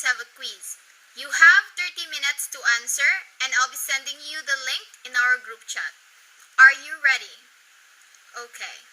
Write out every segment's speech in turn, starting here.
have a quiz. You have 30 minutes to answer, and I'll be sending you the link in our group chat. Are you ready? Okay.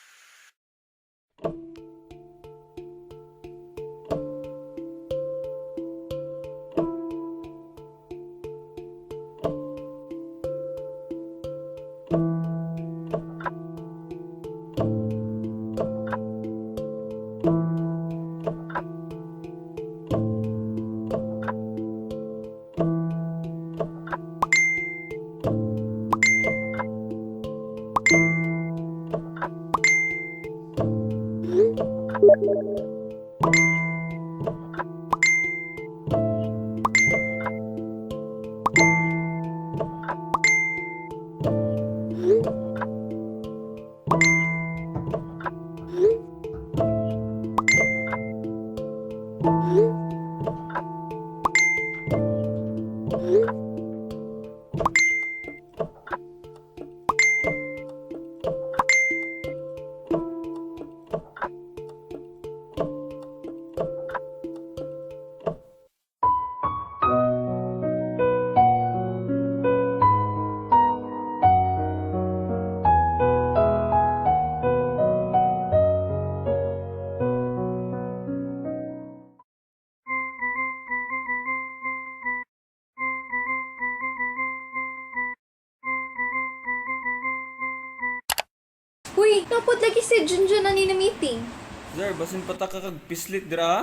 Uy, napod lagi si Junjun na ni na meeting. Sir, basin pa ta ka kag pislit dira ha?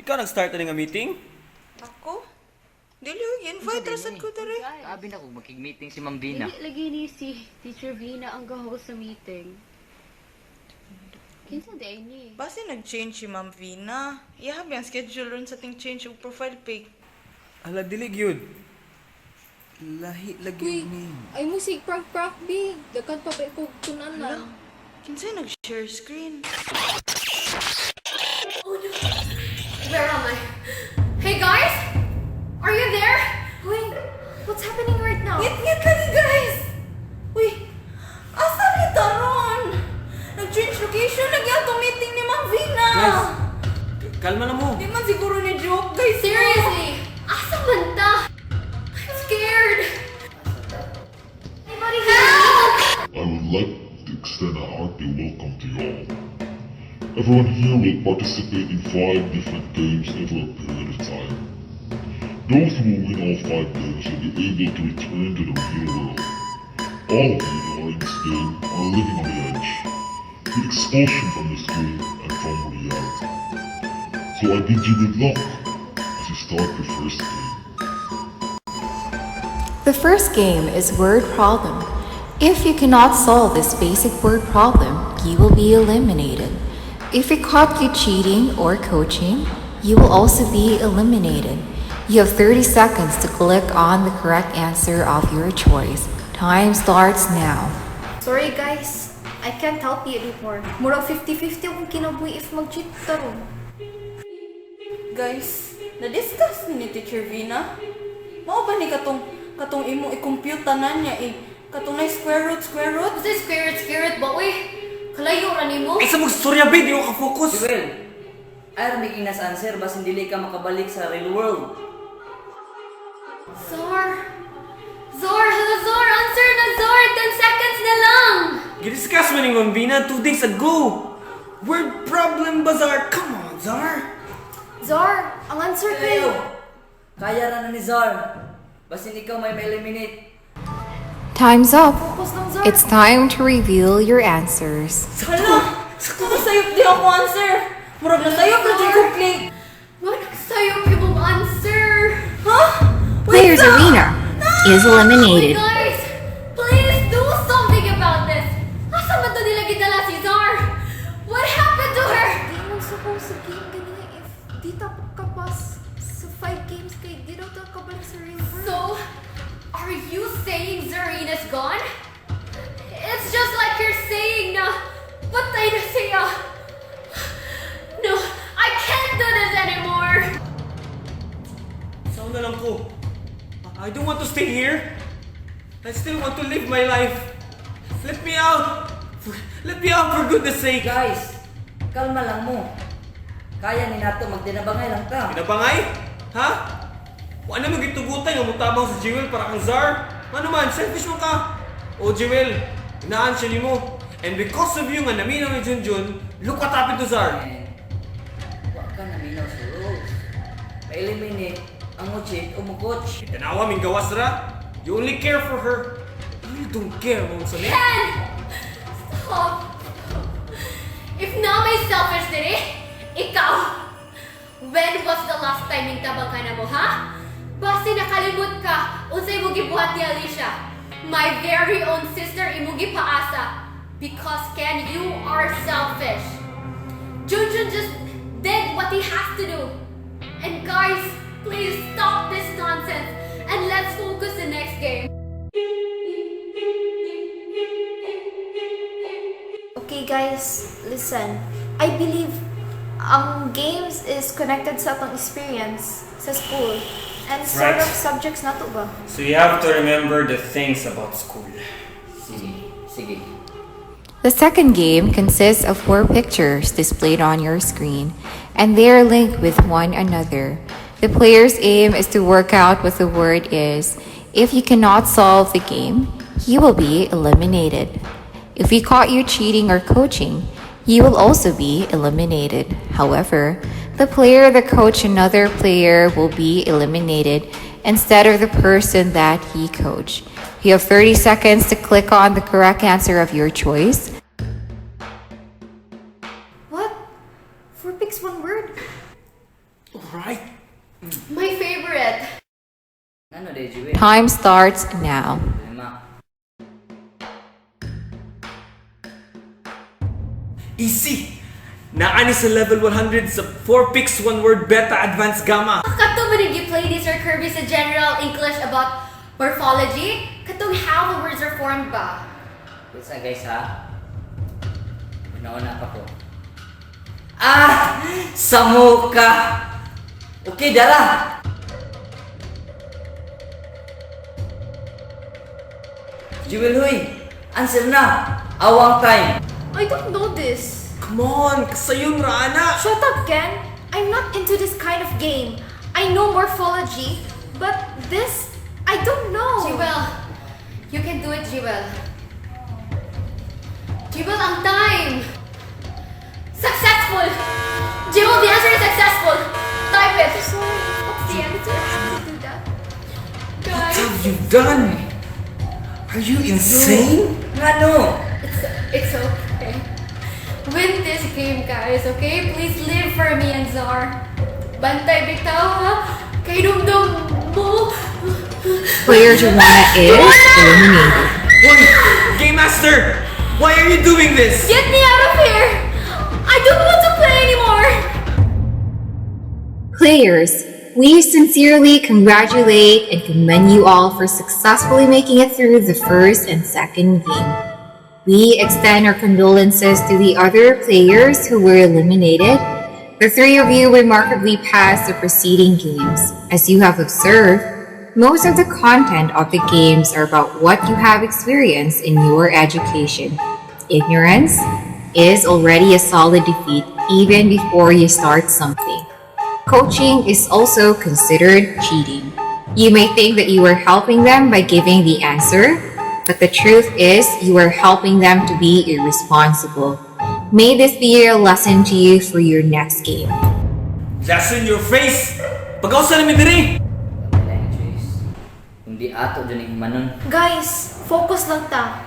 Ikaw nag-start na nga meeting? Ako? Dili, invite rasad ko dere. Sabi na kung makig-meeting si Ma'am Vina. Lagi ni si Teacher Vina ang gahost sa meeting. Kinsa day ni? Basta nag-change si Ma'am Vina. Ihab yung schedule ron sa ting change yung profile pic. Ala, dilig yun. Lahi lagi Uy, ni. ay musig prank big. Dakan pa ba ko tunanan. Kinsay nag-share screen? Where am I? Hey guys! Are you there? Wait, what's happening right now? Ngit lagi guys! Uy, asa ni Taron? Nag-change location lagi atong meeting ni Ma'am Vina. Guys, kalma na mo. Di man siguro ni joke guys. Seriously! Asa man ta? I'm scared! Anybody help! I would like to extend a hearty welcome to you all. Everyone here will participate in 5 different games over a period of time. Those who will win all 5 games will be able to return to the real world. All of you who are in this game are living on the edge, with expulsion from the school and from reality. So I bid you good luck as you start your first game. The first game is word problem. If you cannot solve this basic word problem, you will be eliminated. If we caught you cheating or coaching, you will also be eliminated. You have 30 seconds to click on the correct answer of your choice. Time starts now. Sorry guys, I can't help you anymore. Murag 50-50 akong kinabuhi if mag-cheat taron. Guys, na-discuss ni Teacher Vina. Mao ba ni katong imo i-compute tanan niya katong na square root? What's this scared ba? Uy, kalayo ra nimo. Ay, sa mong storya ba? Di ko ka-focus. Joel, ayaw making nas answer bas hindi ka makabalik sa real world. Zor, hello Zor, answer na Zor, 10 seconds na lang. Gidiscuss mo ni Ma'am Vina 2 days ago. Word problem, Bazar. Come on, Zar. Zor, ang answer kayo. Kaya na ni Zar. Bas hindi ka may ma-eliminate. Time's up. Focus lang Zor. It's time to reveal your answers. Hala! Nasayop di ako answer! Murag nasayop na dyan ko click! What sa'yo yung answer? Ha? Players Arena is eliminated. Guys, please do something about this. Asa man to nila gidala si Zar? What happened to her? Di mo suppose sa game ganina if di ta kapas sa 5 games kay di daw ta kabalik sa real world. So, are you saying Zarina's gone? It's just like you're saying na patay na siya. No, I can't do this anymore. Saan na lang ko? I don't want to stay here. I still want to live my life. Let me out. Let me out for goodness sake. Guys, kalma lang mo. Kaya ni nato magdinabangay lang ta. Pinabangay? Ha? Wala naman gitugutan yung mutabang sa Jewel para kang Zar. Ano man, selfish mo ka. O Jewel, inaan siya ni mo. And because of you nga naminaw ni Junjun, look what happened to Zar. Huwag ka naminaw sa rules. Pa-eliminate ang mo chick o mo coach. Tanawa ming gawas ra. You only care for her. You don't care mo sa niya. Ken! Stop! If na may selfish diri, ikaw! When was the last time yung tabang ka na mo, ha? Basta nakalimot ka, unsay mo gibuhat ni Alicia. My very own sister imo gipaasa. Because Ken, you are selfish. Junjun just did what he has to do. And guys, please stop this nonsense and let's focus the next game. Okay guys, listen. I believe games is connected sa atong experience sa school and sort Right. of subjects na to ba? So you have to remember the things about school. Sige. The second game consists of 4 pictures displayed on your screen, and they are linked with one another. The player's aim is to work out what the word is. If you cannot solve the game, you will be eliminated. If we caught you cheating or coaching, you will also be eliminated. However, the player that coached another player will be eliminated instead of the person that he coached. You have 30 seconds to click on the correct answer of your choice. What? 4 picks, 1 word? Alright. My favorite. Ano de Jewel? Time starts now. Lima. Easy! Naani sa level 100 sa 4 picks 1 word beta advanced gamma. Kato mo rin play ni Sir Kirby sa general English about morphology? Katong how the words are formed ba? Isa guys ha. Una-una pa ko. Samuka! Okay, dara! Jewel, huy! Answer na! Awang time! I don't know this. Come on, kasayon ra ana. Shut up, Ken. I'm not into this kind of game. I know morphology, but this, I don't know. Jewel, you can do it, Jewel. Jewel, ang time! Successful! Jewel, the answer is successful! Type it! Sorry, what's the answer? I can't do that. What Guys, have you done? Are you insane? Ano? it's okay. Win this game, guys, okay? Please live for me and Zar. Bantay bitaw, ha? Kay dumdum mo. Player Joanna is eliminated. Hoy! Game Master! Why are you doing this? Get me out of here! I don't want to play anymore! Players, we sincerely congratulate and commend you all for successfully making it through the first and second game. We extend our condolences to the other players who were eliminated. The 3 of you remarkably passed the preceding games. As you have observed, most of the content of the games are about what you have experienced in your education. Ignorance is already a solid defeat even before you start something. Coaching is also considered cheating. You may think that you are helping them by giving the answer, but the truth is you are helping them to be irresponsible. May this be a lesson to you for your next game. Lesson your face! Pag-ausa namin diri! Wala yung choice. Kundi ato dyan yung manon. Guys, focus lang ta.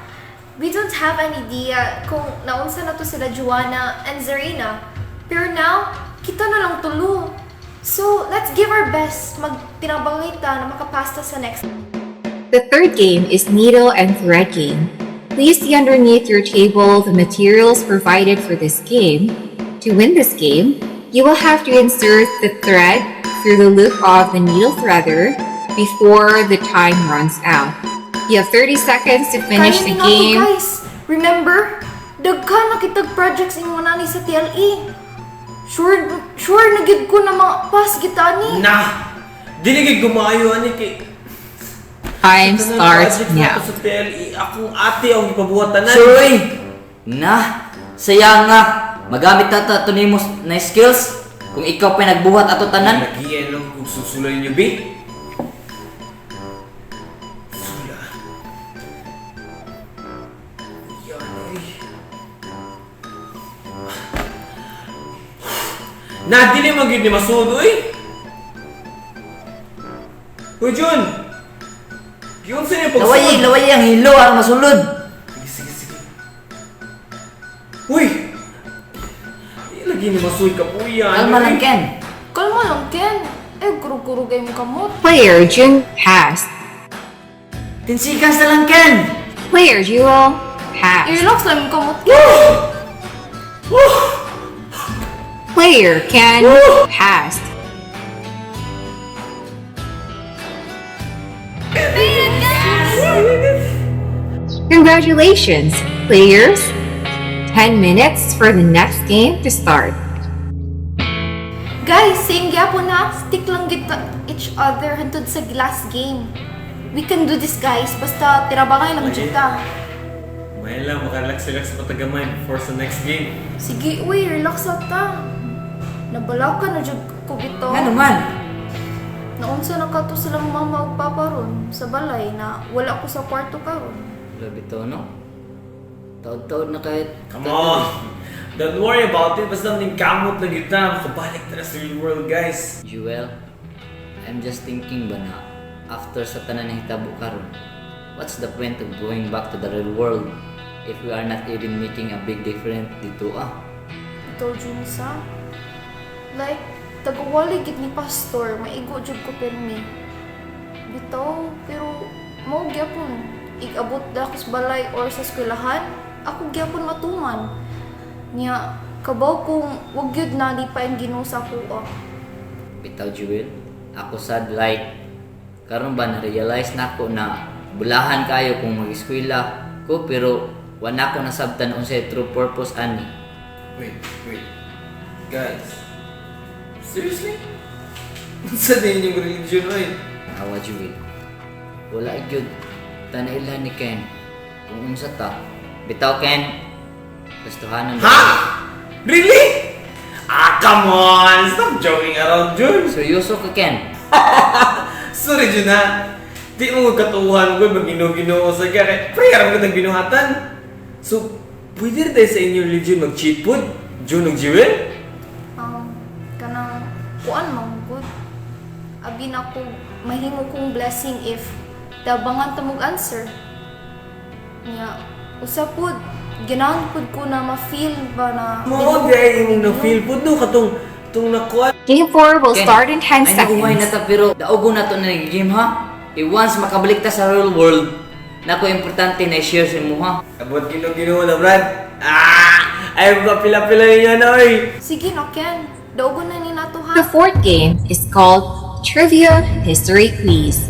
We don't have an idea kung naunsa na to sila Joanna and Zarina. Pero now, kita na lang tulo. So, let's give our best magtinabangay ta na makapasta sa next. The third game is needle and thread game. Please see underneath your table the materials provided for this game. To win this game, you will have to insert the thread through the loop of the needle threader before the time runs out. You have 30 seconds to finish the Kaya ni game. nato, guys. Remember, daghan na kitag projects in nani sa TLE. Sure na gid ko na ma-pass kita ni. Nah! Dili kay gumayo ani kay Time starts now. Sa TLE, akong ate ang ipabuhatan na. Suy! Na! Sayang nga! Magamit na ito mo na skills. Kung ikaw pa nagbuhat ato tanan, Lagi lang kung susulay niyo, B. Sula. Yan, ay. Nadili magid ni Masud, uy. Uy, Jun. Yun sa niyo pagsud. laway ang hilo ang masulod. Sige. Uy! Lagi ni Masud ka po yan. Kalma lang, Ken. Kalma lang, Ken. Guru-guru kayo mo kamot. Player Jun passed. 10 seconds na lang, Ken. Player Jewel passed. I-relax lang yung kamot, Ken. Player Ken passed. Congratulations, players. 10 minutes for the next game to start. Guys, saying po na, stick lang kita each other hantod sa last game. We can do this, guys. Basta tirabangay lang Okay. kita. May lang, makarelax-relax patagaman for sa next game. Sige, uy, relax lang ta. Nabalaw ka na dyan ko bito. Nga naman. Naunsa na ka to silang mama ug papa ron sa balay na wala ko sa kwarto karon. Grabe to, no? Taod-taod na kahit... Come on! Don't worry about it. Basta ning kamot na kita. Makabalik na sa real world, guys. Jewel, I'm just thinking ba na after sa tanan na hitabo karon, what's the point of going back to the real world if we are not even making a big difference dito Ito jud sa like tagawali gid ni pastor maigo jud ko pirmi. Bitaw pero mao gyapon igabot da ko sa balay or sa eskwelahan ako gyapon matuman. Nya kabaw kung wag gyud na di pa ang Ginoo sa ko. Bitaw, Jewel, ako sad like karon ba na-realize na ako na bulahan kayo kung mag-eskwela ko pero wala ko nasabtan unsay true purpose ani. Wait. Guys. Seriously? Sa din yung religion, oy? Awa, Jewel. Wala gyud tanailan ni Ken kung unsa ta. Bitaw, Ken. Gustuhanan Ha? Really? Come on! Stop joking around, Jun! Seryoso ka, Ken? Sorry, Jun, ha? Di mo magkatuhan ko, mag-ginoo-ginoo sa kaya. Prayer mo ng binuhatan. So, pwede rin tayo sa inyong religion mag-cheat food? Jun og Jewel? Kanang kuan mang good. Abi na ko mahimo kong blessing if dabangan tamog answer. Nya usa pud ganahan pud ko na ma-feel ba na Mo, di ay imong na-feel food, no? Katong nakuha. Game 4 will start in 10 ay nakuhay na seconds. ta pero daugo na to na nag-game, ha? Once makabalik ta sa real world, nako importante na i-share sa mo, ha? Abot ginoo-ginoo na, Brad. Ay, pila-pila ninyo na, oy! sige no Ken. Dogo na ni nato The ha. fourth game is called Trivia History Quiz.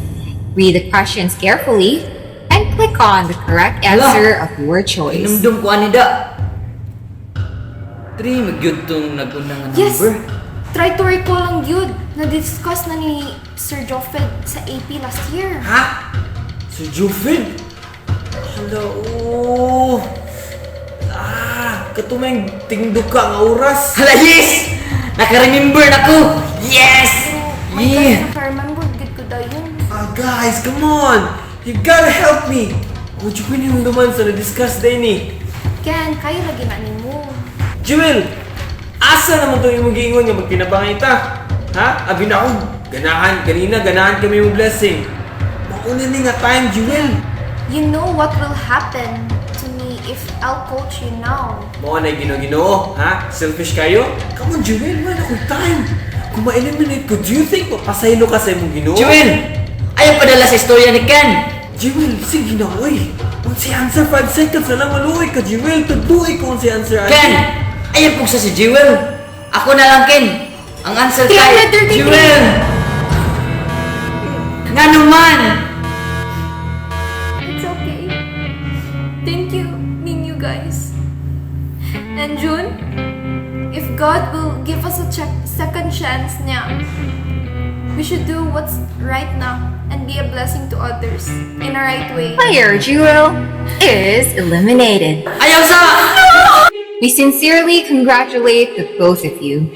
Read the questions carefully and click on the correct answer of your choice. Inumdum ko ani da. 3 magyud tong nagunang Yes. number. Try to recall lang yun. Na-discuss na ni Sir Joffred sa AP last year. Ha? Si Jufin? Hala, oh! Katumeng tingdog ka nga oras. Hala, yes! Naka-remember na ko! Yes! My Yeah! God, naka-remember gid ko daw yun. Guys, come on! You gotta help me! Oh, Jufin yung naman sa na-discuss din ni. Ken, kayo lagi na ni mo. Jewel! Asa naman itong imong giingon nga magpinabangay ta? Ha? Abi na ako, ganahan kami yung blessing. Mauna ni nga time, Jewel! You know what will happen to me if I'll coach you now. Mao na ginoo, ha? Selfish kayo? Come on, Jewel, man, ako'y time. Kung ma-eliminate ko, do you think papasaylo ka sa imong ginoo? Jewel! Ayaw padala sa istorya ni Ken! Jewel, sige na, oy! Kung si answer 5 seconds na lang maluoy ka, Jewel. Tuduy ko kung si answer. Ken! Ayaw po sa si Jewel! Ako na lang, Ken! Ang answer kay 333. Jewel! Nga naman! It's okay. Thank you, mean you guys. And June, if God will give us a second chance niya, we should do what's right now and be a blessing to others in a right way. Player Jewel is eliminated. Ayaw sa! We sincerely congratulate the both of you.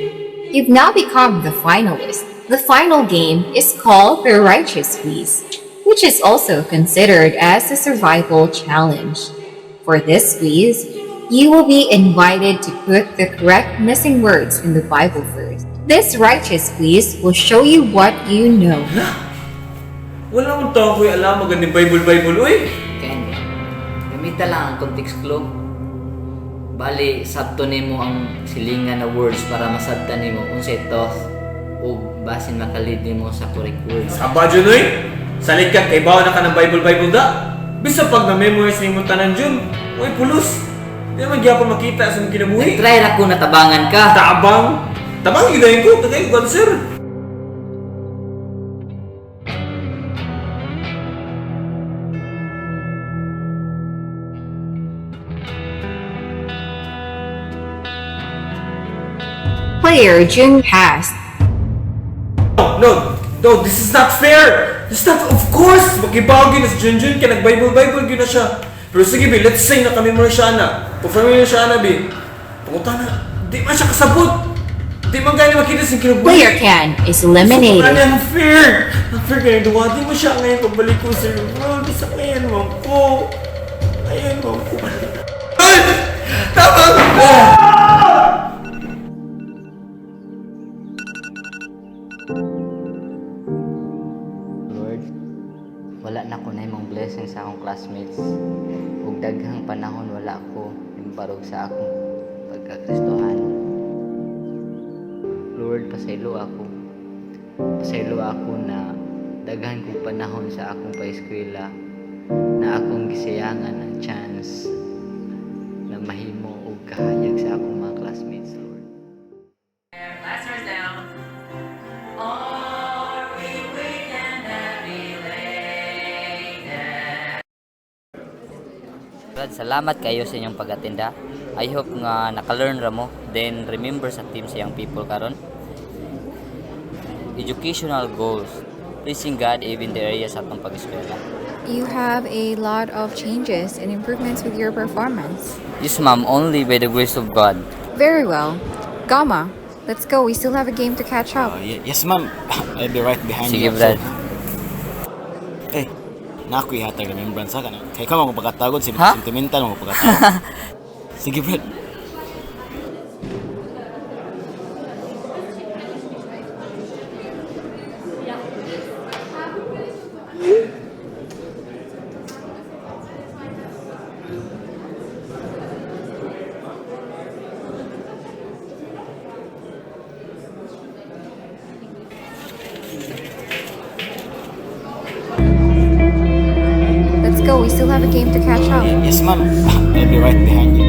You've now become the finalist. The final game is called the Righteous Squeeze, which is also considered as a survival challenge. For this squeeze, you will be invited to put the correct missing words in the Bible first. This Righteous Squeeze will show you what you know. Wala mong tao ko'y alam magandang Bible, uy! Ken, gamita lang ang context clue. Bali, sabto nimo ang silingan na words para masabtan nimo unsay tos ug basin makalid nimo sa correct words. Saba dyan, uy! Salit ka, kay bawa na ka ng Bible da! Bisa pag na-memorize nimo tanan dyan, uy, pulos! Di naman gyapon makita sa mga kinabuhi. Nag-try ra ko na tabangan ka. Tabang! Tabang gidayin ko, tagay ko, sir! Player June passed. No, this is not fair! This is not, of course! Magibawagin na si Junjun, kaya nag-Bible yun na siya. Pero sige, B, let's say na kami mo siya na. Pag-familiar siya na, B. Panguta na, di man siya kasabot. Di man gani makita sa kinabuhi. Player Ken is eliminated. Sobrang unfair! Unfair kaya duwati mo siya ngayon pagbalik ko sa world. Isa ngayon, ma'am ko. Ngayon, ma'am ko. Ay! Tama! Lord, wala na ko na imong blessing sa akong classmates. Ug daghang panahon wala ko imbarog sa akong pagkakristohano. Lord, pasaylo ako. Pasaylo ako na daghan kong panahon sa akong paeskwela na akong gisayangan ang chance na mahimo og kahayag sa akong mga classmates, Lord. Brad, salamat kayo sa inyong pag-atinda. I hope nga naka-learn ra mo. Then remember sa team sa young people karon. Educational goals. Pleasing God even the areas sa atong pag-eskwela. You have a lot of changes and improvements with your performance. Yes, ma'am, only by the grace of God. Very well. Gamma, let's go. We still have a game to catch up. Yes, ma'am. I'll be right behind Sige, you. Brad. Eh, naku ihatag remembrance ka na. Kaya ka mga pagkatagod, Ha? sentimental mga pagkatagod. Sige, Brad. Let's go. We still have a game to catch up. Yes, ma'am. I'll be right behind you.